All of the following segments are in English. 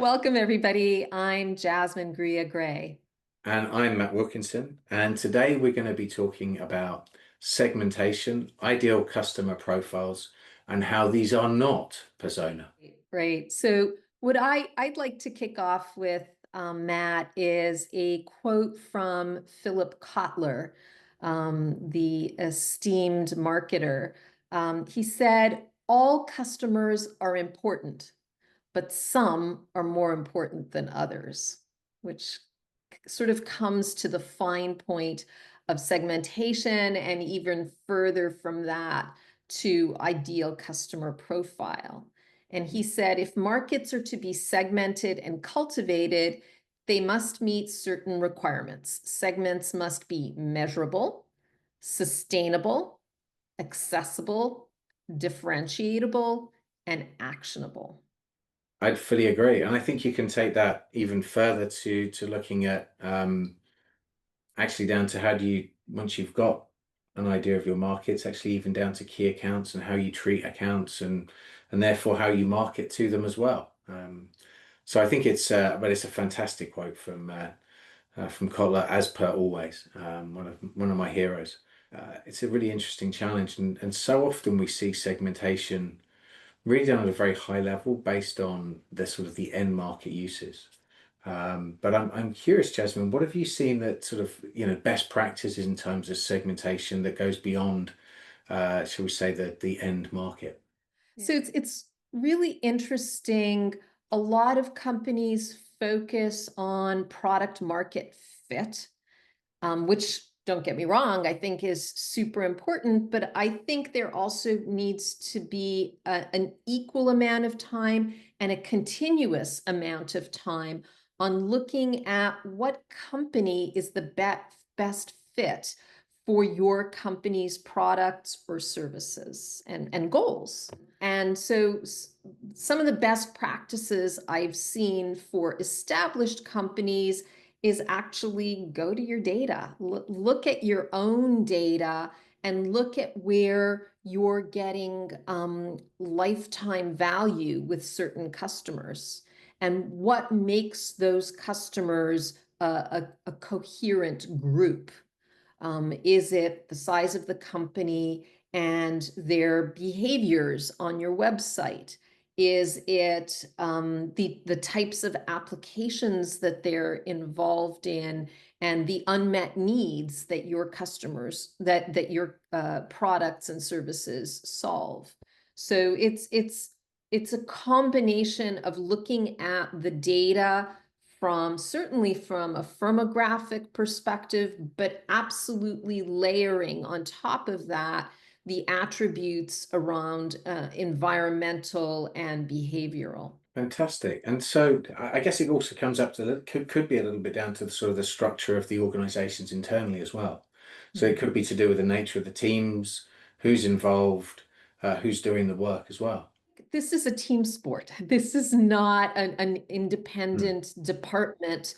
Welcome, everybody. I'm Jasmine Gray. And I'm Matt Wilkinson, and today we're going to be talking about segmentation, ideal customer profiles, and how these are not persona. Right. So, what I'd like to kick off with, Matt, is a quote from Philip Kotler, the esteemed marketer. He said, "All customers are important, but some are more important than others," which sort of comes to the fine point of segmentation, and even further from that to ideal customer profile. And he said, if markets are to be segmented and cultivated, they must meet certain requirements. Segments must be measurable, sustainable, accessible, differentiable, and actionable. I'd fully agree, and I think you can take that even further to looking at actually down to how do you once you've got an idea of your markets, actually even down to key accounts and how you treat accounts and therefore how you market to them as well. So I think it's a fantastic quote from Kotler, as per always, one of my heroes. It's a really interesting challenge, and so often we see segmentation really done at a very high level based on the sort of the end market uses. But I'm curious, Jasmine, what have you seen that sort of best practices in terms of segmentation that goes beyond, shall we say, the end market? So it's really interesting. A lot of companies focus on product market fit, which, don't get me wrong, I think is super important, but I think there also needs to be an equal amount of time and a continuous amount of time on looking at what company is the best fit for your company's products or services and goals. And so some of the best practices I've seen for established companies is actually go to your data, look at your own data, and look at where you're getting lifetime value with certain customers and what makes those customers a coherent group. Is it the size of the company and their behaviors on your website? Is it the types of applications that they're involved in and the unmet needs that your customers, that your products and services solve? So it's a combination of looking at the data from certainly from a firmographic perspective, but absolutely layering on top of that the attributes around environmental and behavioral. Fantastic. And so I guess it also comes up to could be a little bit down to the sort of the structure of the organizations internally as well. So it could be to do with the nature of the teams, who's involved, who's doing the work as well. This is a team sport. This is not an Hmm. independent department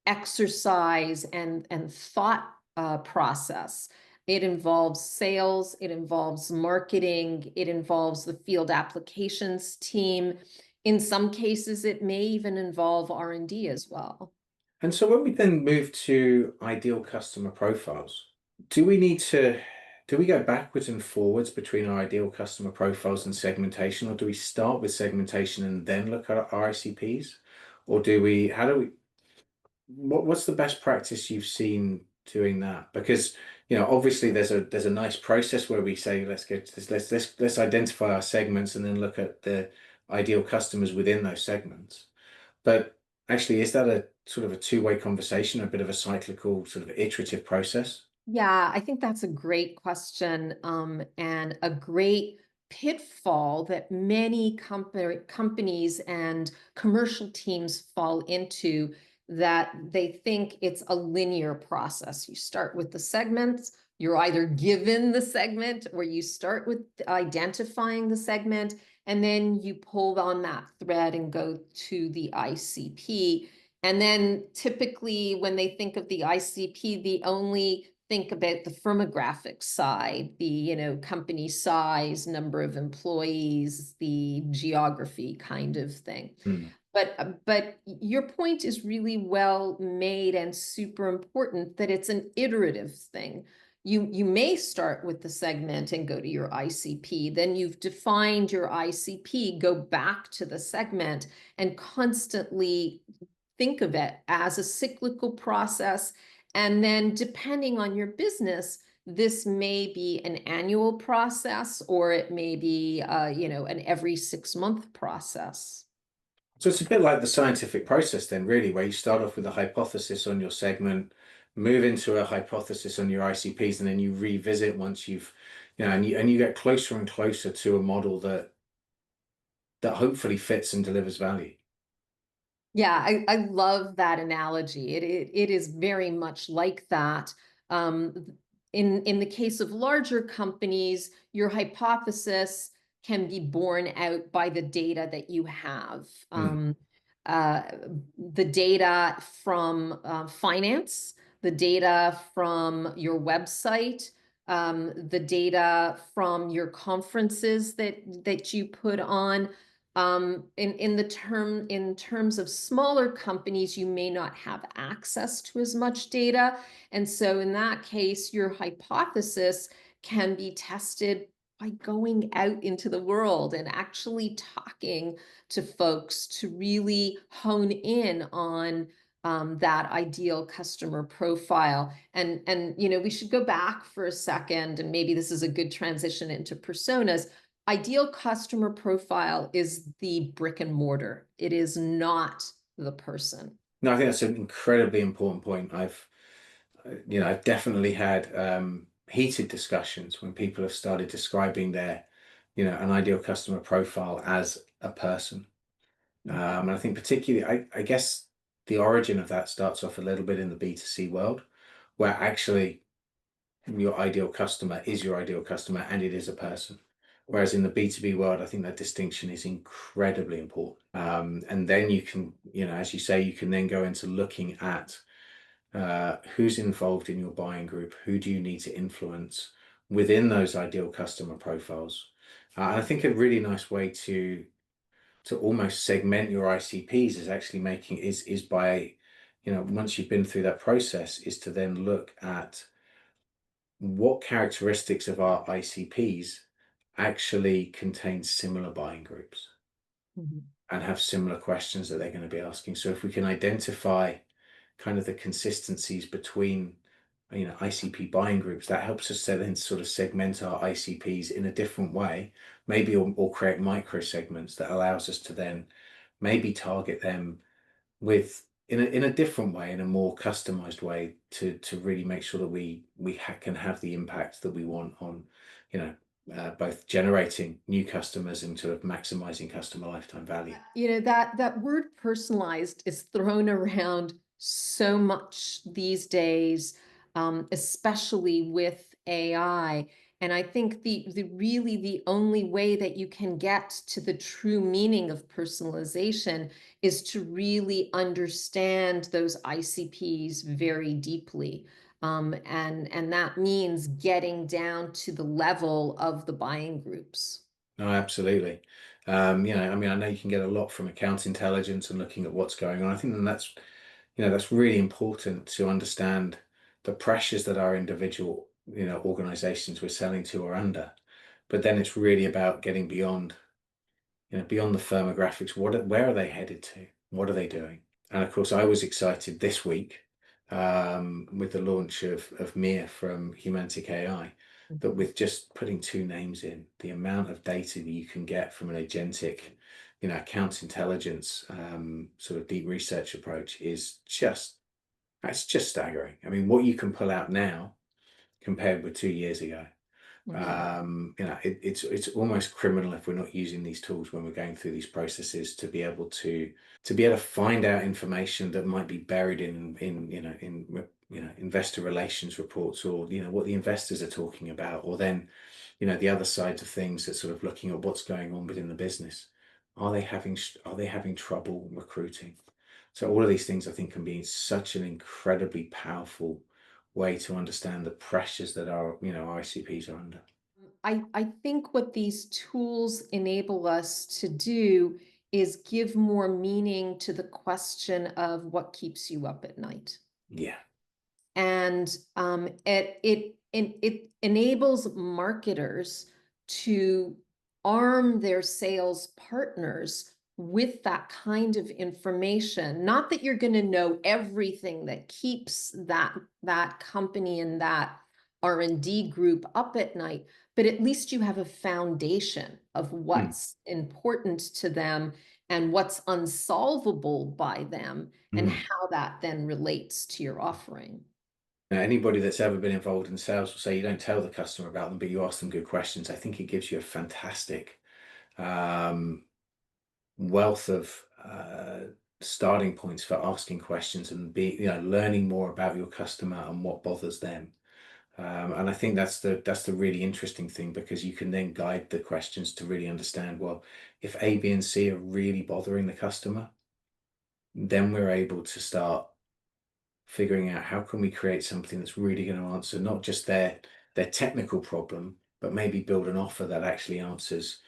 exercise and thought process. It involves sales, it involves marketing, it involves the field applications team. In some cases, it may even involve R&D as well. And so when we then move to ideal customer profiles, do we need to do we go backwards and forwards between our ideal customer profiles and segmentation, or do we start with segmentation and then look at our ICPs? Or do we, how do we, what's the best practice you've seen doing that? Because, obviously there's a nice process where we say, let's identify our segments and then look at the ideal customers within those segments. But actually, is that a sort of a two-way conversation, a bit of a cyclical, sort of iterative process? Yeah, I think that's a great question, and a great pitfall that many companies and commercial teams fall into, that they think it's a linear process. You start with the segments, you're either given the segment or you start with identifying the segment, and then you pull on that thread and go to the ICP. And then typically when they think of the ICP, the only think about the firmographic side, the company size, number of employees, the geography kind of thing. Hmm. But your point is really well made and super important that it's an iterative thing. You may start with the segment and go to your ICP. Then you've defined your ICP, go back to the segment and constantly think of it as a cyclical process. And then depending on your business, this may be an annual process or it may be, an every 6 month process. So it's a bit like the scientific process then, really, where you start off with a hypothesis on your segment, move into a hypothesis on your ICPs, and then you revisit once you've, and you get closer and closer to a model that hopefully fits and delivers value. Yeah, I love that analogy. It is very much like that. In the case of larger companies, your hypothesis can be borne out by the data that you have. Mm. Uh, the data from finance, the data from your website, the data from your conferences that you put on. In terms of smaller companies, you may not have access to as much data. And so in that case, your hypothesis can be tested by going out into the world and actually talking to folks to really hone in on that ideal customer profile. And we should go back for a second, and maybe this is a good transition into personas. Ideal customer profile is the brick and mortar. It is not the person. No, I think that's an incredibly important point. I've definitely had heated discussions when people have started describing an ideal customer profile as a person. And I think particularly, I guess the origin of that starts off a little bit in the B2C world, where actually your ideal customer is your ideal customer and it is a person. Whereas in the B2B world, I think that distinction is incredibly important. And then you can, as you say, you can then go into looking at who's involved in your buying group, who do you need to influence within those ideal customer profiles. And I think a really nice way to almost segment your ICPs is actually making is by, once you've been through that process, is to then look at what characteristics of our ICPs actually contain similar buying groups Mhm. and have similar questions that they're going to be asking. So if we can identify kind of the consistencies between ICP buying groups, that helps us to then sort of segment our ICPs in a different way, maybe or create micro segments that allows us to then maybe target them with in a different way, in a more customized way to really make sure that we can have the impact that we want on both generating new customers and sort of maximizing customer lifetime value. That word personalized is thrown around so much these days, especially with AI. And I think the only way that you can get to the true meaning of personalization is to really understand those ICPs very deeply. And that means getting down to the level of the buying groups. No, absolutely. I mean, I know you can get a lot from account intelligence and looking at what's going on. I think that's really important to understand the pressures that our individual, organizations we're selling to are under. But then it's really about getting beyond the firmographics. Where are they headed to? What are they doing? And of course, I was excited this week with the launch of Mia from Humantic AI, that with just putting two names in, the amount of data that you can get from an agentic, account intelligence sort of deep research approach is that's just staggering. I mean, what you can pull out now compared with 2 years ago. Mhm. It's almost criminal if we're not using these tools when we're going through these processes to be able to find out information that might be buried in investor relations reports, or what the investors are talking about, or then the other sides of things, that sort of looking at what's going on within the business. Are they having trouble recruiting? So all of these things I think can be such an incredibly powerful way to understand the pressures that our ICPs are under. I think what these tools enable us to do is give more meaning to the question of what keeps you up at night. Yeah. And it enables marketers to arm their sales partners with that kind of information. Not that you're going to know everything that keeps that company and that R&D group up at night, but at least you have a foundation of Mm. what's important to them and what's unsolvable by them, and Mm. how that then relates to your offering. Now, anybody that's ever been involved in sales will say you don't tell the customer about them, but you ask them good questions. I think it gives you a fantastic um, wealth of starting points for asking questions and learning more about your customer and what bothers them. And I think that's the really interesting thing, because you can then guide the questions to really understand, well, if A, B, and C are really bothering the customer, then we're able to start figuring out how can we create something that's really going to answer not just their technical problem, but maybe build an offer that actually answers,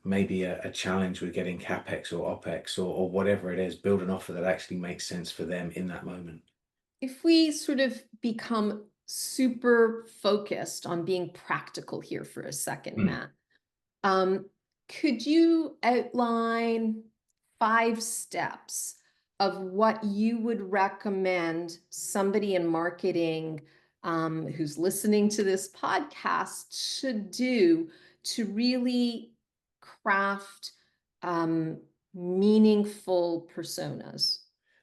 maybe a challenge with getting capex or opex or whatever it is. Build an offer that actually makes sense for them in that moment. If we sort of become super focused on being practical here for a second, Mm. Matt, um, could you outline 5 steps of what you would recommend somebody in marketing who's listening to this podcast should do to really craft um, meaningful personas?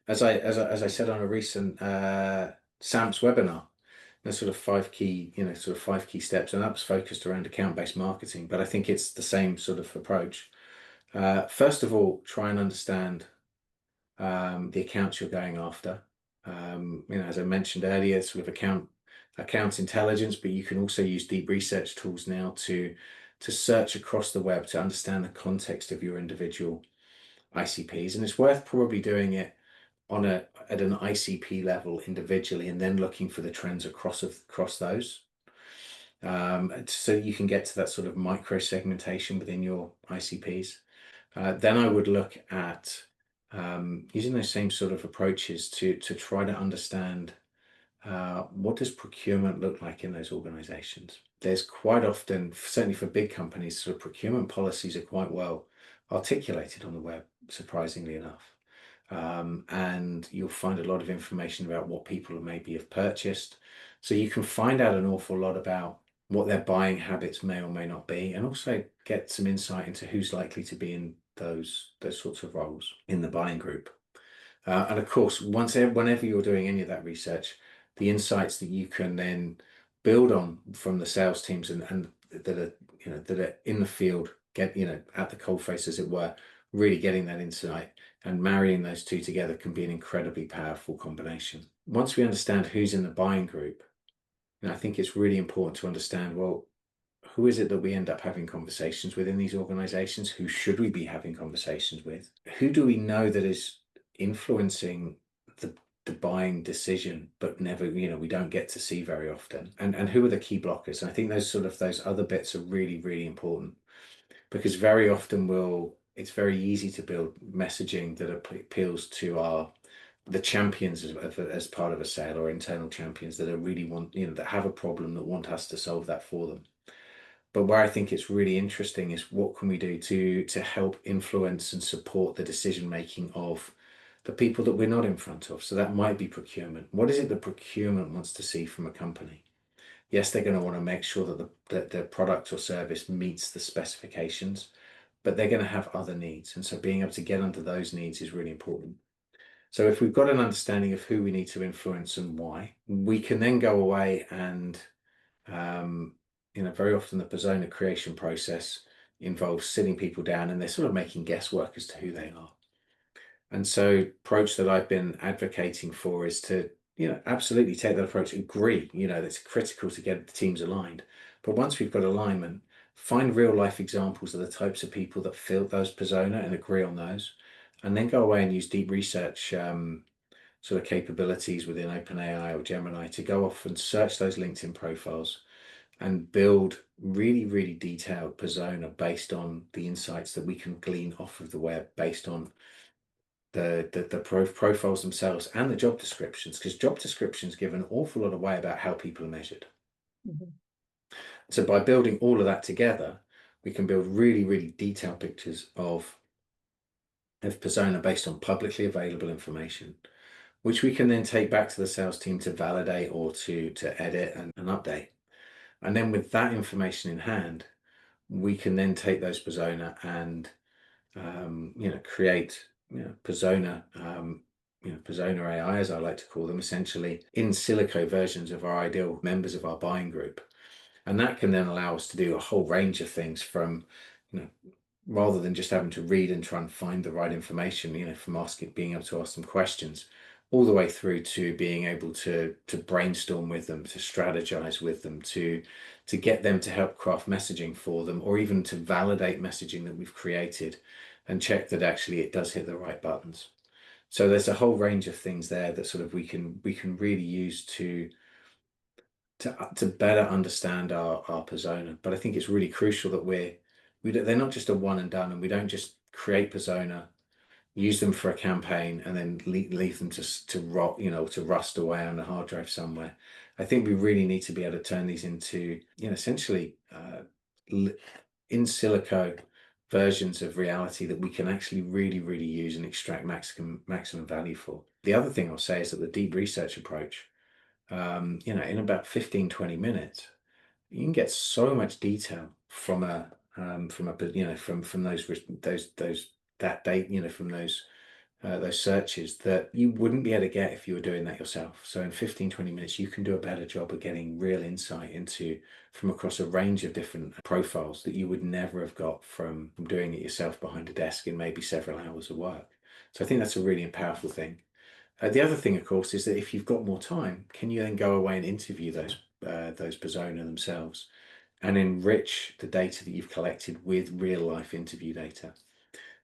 As I said on a recent SAMPS webinar, there's sort of five key steps, and that was focused around account-based marketing. But I think it's the same sort of approach. First of all, try and understand the accounts you're going after. As I mentioned earlier, sort of account intelligence, but you can also use deep research tools now to search across the web to understand the context of your individual ICPs. And it's worth probably doing it at an ICP level individually, and then looking for the trends across those. So you can get to that sort of micro segmentation within your ICPs. Then I would look at using those same sort of approaches to try to understand what does procurement look like in those organizations. There's quite often, certainly for big companies, sort of procurement policies are quite well articulated on the web, surprisingly enough. And you'll find a lot of information about what people maybe have purchased. So you can find out an awful lot about what their buying habits may or may not be, and also get some insight into who's likely to be in those sorts of roles in the buying group. And of course, whenever you're doing any of that research, the insights that you can then build on from the sales teams and that are in the field, get at the coalface, as it were, really getting that insight and marrying those two together can be an incredibly powerful combination. Once we understand who's in the buying group, I think it's really important to understand, well, who is it that we end up having conversations with in these organizations? Who should we be having conversations with? Who do we know that is influencing the buying decision, but never, we don't get to see very often? And who are the key blockers? And I think those other bits are really, really important, because very often it's very easy to build messaging that appeals to the champions as part of a sale, or internal champions that are really that have a problem, that want us to solve that for them. But where I think it's really interesting is what can we do to help influence and support the decision making of the people that we're not in front of. So that might be procurement. What is it that procurement wants to see from a company? Yes, they're going to want to make sure that their product or service meets the specifications, but they're going to have other needs. And so being able to get under those needs is really important. So if we've got an understanding of who we need to influence and why, we can then go away and very often the persona creation process involves sitting people down, and they're sort of making guesswork as to who they are. And so approach that I've been advocating for is to, absolutely take that approach, agree, that's critical to get the teams aligned. But once we've got alignment, find real life examples of the types of people that fill those persona and agree on those, and then go away and use deep research sort of capabilities within OpenAI or Gemini to go off and search those LinkedIn profiles, and build really, really detailed persona based on the insights that we can glean off of the web, based on the profiles themselves and the job descriptions, because job descriptions give an awful lot away about how people are measured. Mhm. So by building all of that together, we can build really, really detailed pictures of persona based on publicly available information, which we can then take back to the sales team to validate or to edit and update. And then with that information in hand, we can then take those persona and create persona persona AI, as I like to call them, essentially in silico versions of our ideal members of our buying group. And that can then allow us to do a whole range of things from, you know, rather than just having to read and try and find the right information, from being able to ask them questions, all the way through to being able to brainstorm with them, to strategize with them, to get them to help craft messaging for them, or even to validate messaging that we've created and check that actually it does hit the right buttons. So there's a whole range of things there that sort of we can really use to better understand our persona. But I think it's really crucial that they're not just a one and done, and we don't just create persona, use them for a campaign, and then leave them to rot, to rust away on the hard drive somewhere. I think we really need to be able to turn these into, essentially in silico versions of reality that we can actually really, really use and extract maximum value for. The other thing I'll say is that the deep research approach, in about 15-20 minutes, you can get so much detail from those that date, from those searches that you wouldn't be able to get if you were doing that yourself. So in 15-20 minutes, you can do a better job of getting real insight from across a range of different profiles that you would never have got from doing it yourself behind a desk in maybe several hours of work. So I think that's a really powerful thing. The other thing, of course, is that if you've got more time, can you then go away and interview those persona themselves and enrich the data that you've collected with real life interview data?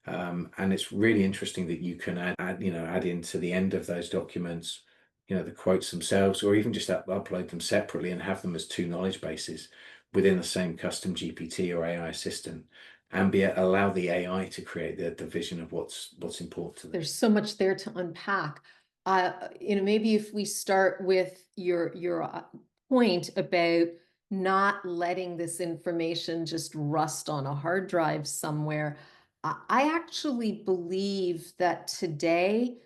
And it's really interesting that you can add into the end of those documents, the quotes themselves, or even just upload them separately and have them as two knowledge bases within the same custom GPT or AI assistant, and allow the AI to create the vision of what's important to them. There's so much there to unpack. Maybe if we start with your point about not letting this information just rust on a hard drive somewhere. I actually believe that today,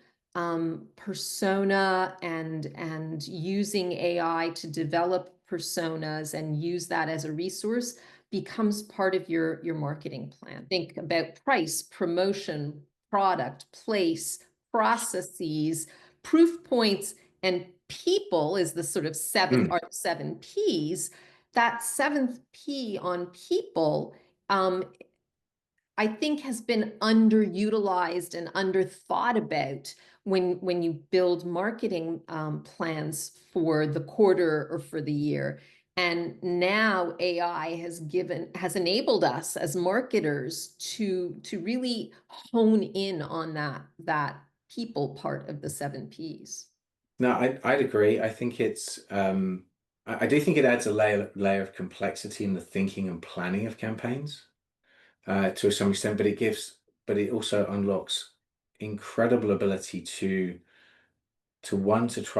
persona and using AI to develop personas and use that as a resource becomes part of your marketing plan. Think about price, promotion, product, place, processes, proof points, and people is the sort of seven P's. That seventh P on people, I think, has been underutilized and underthought about when you build marketing plans for the quarter or for the year. And now AI has enabled us as marketers to really hone in on that people part of the seven P's. No, I'd agree. I think I do think it adds a layer of complexity in the thinking and planning of campaigns, to some extent, but it also unlocks incredible ability to try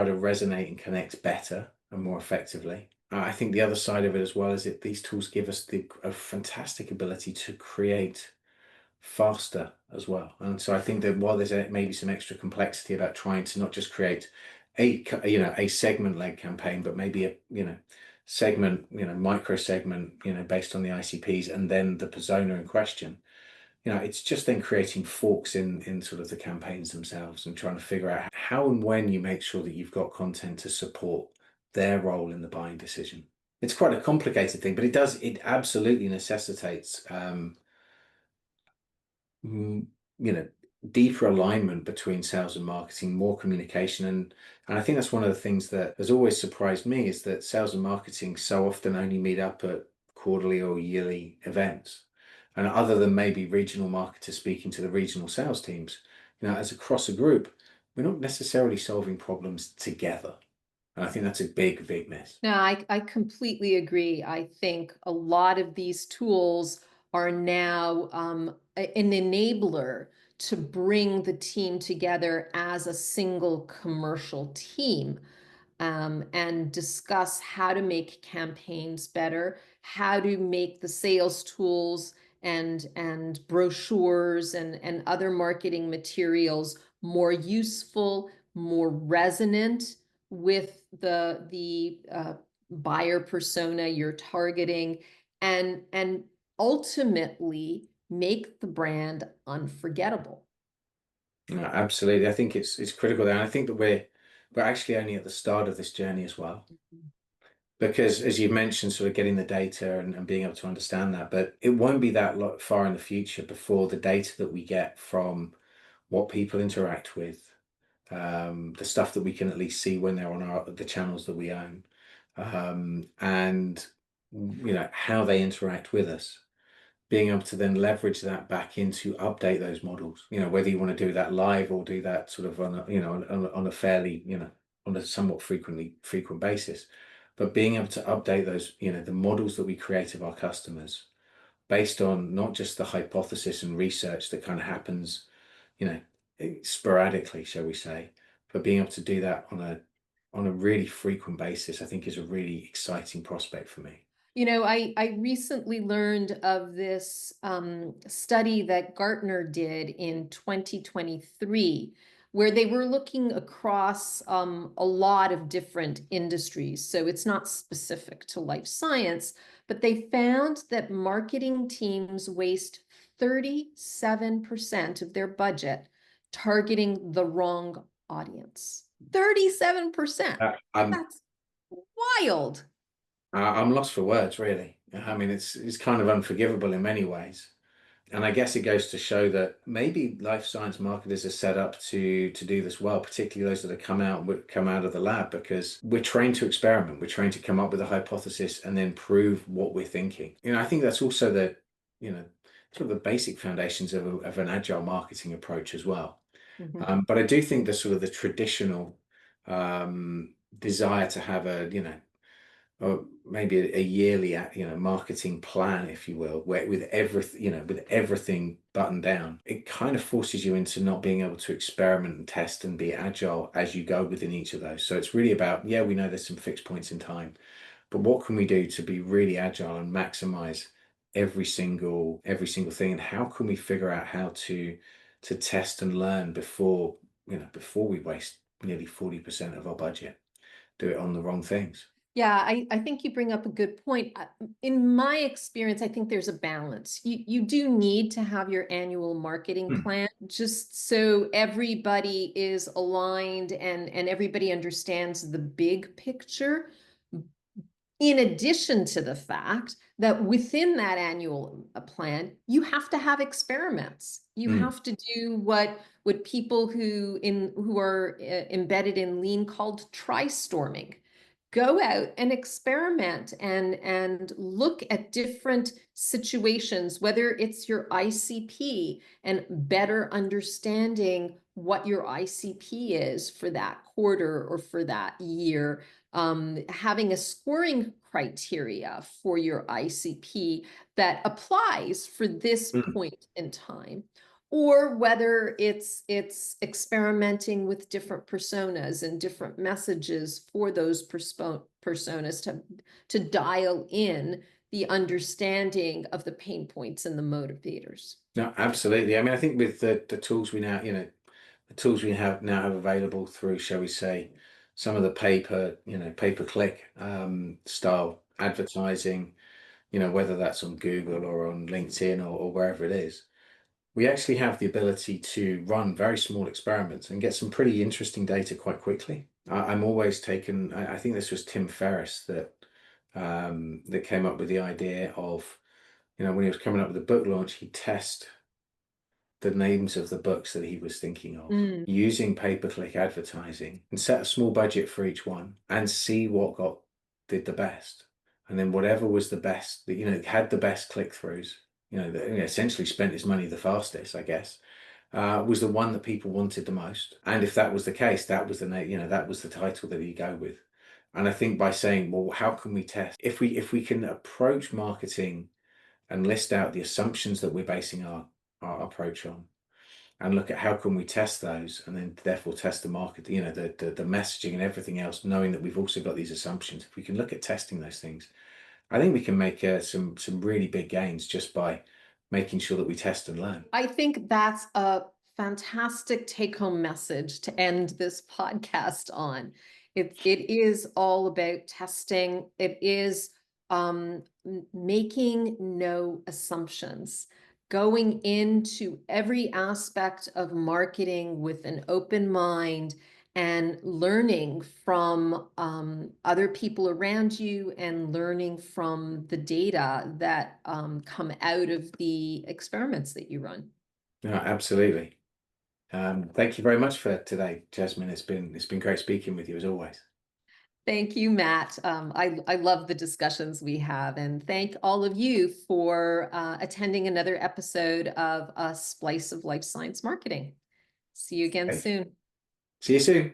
to resonate and connect better and more effectively. I think the other side of it as well is that these tools give us a fantastic ability to create faster as well. And so I think that while there's maybe some extra complexity about trying to not just create a segment-led campaign, but maybe a segment, micro segment, based on the ICPs and then the persona in question, it's just then creating forks in sort of the campaigns themselves and trying to figure out how and when you make sure that you've got content to support their role in the buying decision. It's quite a complicated thing, but it absolutely necessitates deeper alignment between sales and marketing, more communication. And I think that's one of the things that has always surprised me, is that sales and marketing so often only meet up at quarterly or yearly events. And other than maybe regional marketers speaking to the regional sales teams, as across a group, we're not necessarily solving problems together. And I think that's a big, big miss. No, I completely agree. I think a lot of these tools are now an enabler to bring the team together as a single commercial team, and discuss how to make campaigns better, how to make the sales tools and brochures and other marketing materials more useful, more resonant with the buyer persona you're targeting, and ultimately make the brand unforgettable. Absolutely. I think it's critical there. And I think that we're actually only at the start of this journey as well. Because as you mentioned, sort of getting the data and being able to understand that, but it won't be that far in the future before the data that we get from what people interact with, the stuff that we can at least see when they're on the channels that we own, and how they interact with us, being able to then leverage that back into update those models, whether you want to do that live or do that sort of on a, on a fairly, on a somewhat frequent basis, but being able to update those, the models that we create of our customers based on not just the hypothesis and research that kind of happens, you know, sporadically, shall we say, but being able to do that on a really frequent basis, I think is a really exciting prospect for me. I recently learned of this study that Gartner did in 2023, where they were looking across a lot of different industries. So it's not specific to life science, but they found that marketing teams waste 37% of their budget targeting the wrong audience. 37%. Uh, I'm That's wild. I'm lost for words, really. I mean, it's kind of unforgivable in many ways. And I guess it goes to show that maybe life science marketers are set up to do this well, particularly those that have come out of the lab, because we're trained to experiment. We're trained to come up with a hypothesis and then prove what we're thinking. I think that's also you know, sort of the basic foundations of an agile marketing approach as well. Mhm. But I do think the sort of the traditional desire to have or maybe a yearly marketing plan, if you will, where with everything with everything buttoned down, it kind of forces you into not being able to experiment and test and be agile as you go within each of those. So it's really about, yeah, we know there's some fixed points in time, but what can we do to be really agile and maximize every single thing, and how can we figure out how to test and learn before we waste nearly 40% of our budget, do it on the wrong things. Yeah, I think you bring up a good point. In my experience, I think there's a balance. You do need to have your annual marketing Hmm. plan just so everybody is aligned and everybody understands the big picture. In addition to the fact that within that annual plan, you have to have experiments. You Hmm. have to do what people who are embedded in lean called tri-storming. Go out and experiment and look at different situations, whether it's your ICP and better understanding what your ICP is for that quarter or for that year, having a scoring criteria for your ICP that applies for this Hmm. point in time, or whether it's experimenting with different personas and different messages for those personas to dial in the understanding of the pain points and the motivators. No, absolutely. I mean, I think with the tools we now, the tools we have available through, shall we say, some of the pay-per-click style advertising, whether that's on Google or on LinkedIn or wherever it is, we actually have the ability to run very small experiments and get some pretty interesting data quite quickly. I'm always taken, I think this was Tim Ferriss that came up with the idea of, when he was coming up with the book launch, he'd test the names of the books that he was thinking of Mm. using pay-per-click advertising and set a small budget for each one and see what did the best. And then whatever was the best that, had the best click-throughs, that essentially spent his money the fastest, I guess, was the one that people wanted the most. And if that was the case, that was the title that he'd go with. And I think by saying, well, how can we test? If we can approach marketing and list out the assumptions that we're basing our approach on, and look at how can we test those, and then therefore test the market, you know, the messaging and everything else, knowing that we've also got these assumptions. If we can look at testing those things, I think we can make some really big gains just by making sure that we test and learn. I think that's a fantastic take-home message to end this podcast on. It is all about testing. It is making no assumptions, going into every aspect of marketing with an open mind and learning from other people around you and learning from the data that come out of the experiments that you run. Yeah, absolutely. Thank you very much for today, Jasmine. It's been great speaking with you as always. Thank you, Matt. I love the discussions we have, and thank all of you for attending another episode of A Splice of Life Science Marketing. See you again Okay. soon. See you soon.